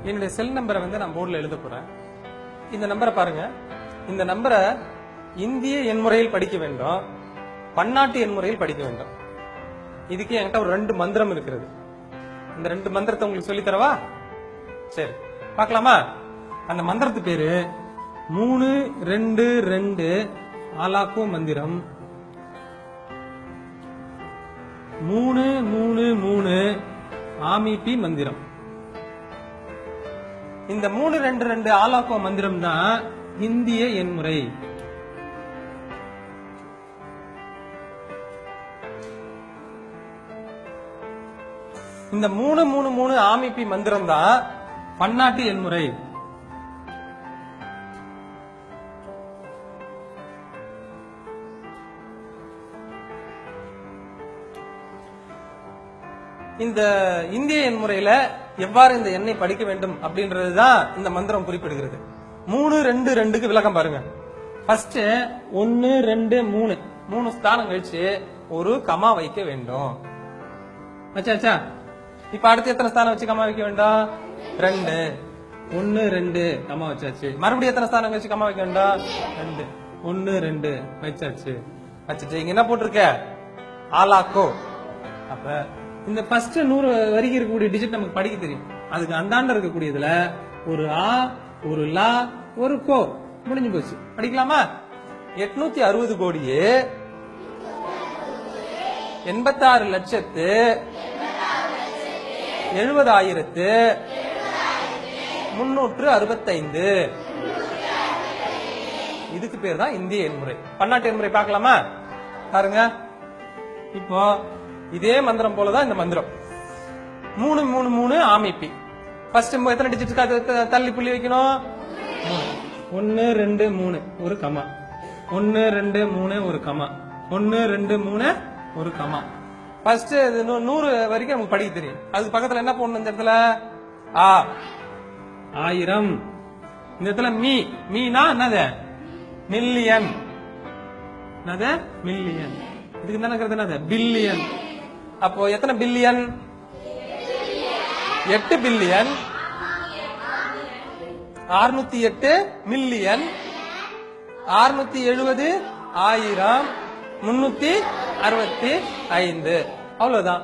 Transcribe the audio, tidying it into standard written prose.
என்னுடைய செல் நம்பரை நான் போர்டில் எழுத போறேன். இந்த நம்பரை பாருங்க. இந்த நம்பரை இந்திய எண்முறையில் படிக்க வேண்டும், பன்னாட்டு எண்முறையில் படிக்க வேண்டும். இதுக்கு என்கிட்ட ஒரு 2 மந்திரம் இருக்கிறது. இந்த 2 மந்திரத்தை உங்களுக்கு சொல்லி தரவா? சரி, பார்க்கலாமா? அந்த மந்திரத்து பேரு 322 ஆலாக்கோ மந்திரம். 333 ஆமிபி மந்திரம். இந்த 322 ஆலாக்கோ மந்திரம் தான் இந்திய எண்முறை. இந்த 333 ஆமிபி மந்திரம் தான் பன்னாட்டு எண்முறை. இந்த இந்திய எண்முறையில எவ்வாறு இந்த எண்ணை படிக்க வேண்டும் அப்படின்றதுதான் இந்த மந்திரம் குறிப்பிடுகிறது. 322க்கு விளக்கம் பாருங்க. ஃபர்ஸ்ட் 1 2 3 3 ஸ்தானம் கழிச்சு ஒரு கமா வைக்க வேண்டும். ஆச்சா? இப்ப அடுத்து எத்தனை ஸ்தானம் வச்சு கமா வைக்க வேண்டும்? 2. 1 2 கமா வச்சாச்சு. மறுபடியும் எத்தனை ஸ்தானம் கழிச்சு கமா வைக்க வேண்டும்? 2. 1 2 வச்சாச்சு. வச்சுட்டு இங்க என்ன போட்டிருக்க? ஆலாக்கோ. அப்ப இந்த ஃபர்ஸ்ட் 100 வரைக்கும் இருக்கக்கூடிய டிஜிட் நமக்கு படிக்க தெரியும். அதுக்கு அந்தாண்ட இருக்கக்கூடியதுல ஒரு ஆ, ஒரு லா, ஒரு கோ, முடிஞ்சு போச்சு. படிக்கலாமா? 860 கோடியே 86 லட்சத்து 70,365. இதுக்கு பேர் தான் இந்திய எண்முறை. பன்னாட்டு எண்முறை பார்க்கலாமா? பாருங்க. இப்போ இதே மந்திரம் போலதான் இந்த மந்திரம். 333 ஆமிபி. ஃபர்ஸ்ட் எத்தனை டிஜிட் தள்ளி புள்ளி வைக்கணும்? 1 2 3 ஒரு கமா, 1 2 3 ஒரு கமா, 1 2 3 ஒரு கமா. ஃபர்ஸ்ட் 100 வரைக்கும் நமக்கு படிக்க தெரியும். அதுக்கு பக்கத்துல என்ன போடணும்? இந்த இடத்துல ஆ 1000. இந்த இடத்துல மீனா என்னது? மில்லியன். என்னது? மில்லியன். இதுக்கு என்ன என்னது? பில்லியன். அப்போ எத்தனை பில்லியன்? 8 billion, 608 million, 670 1000, 365. அவ்வளவுதான்.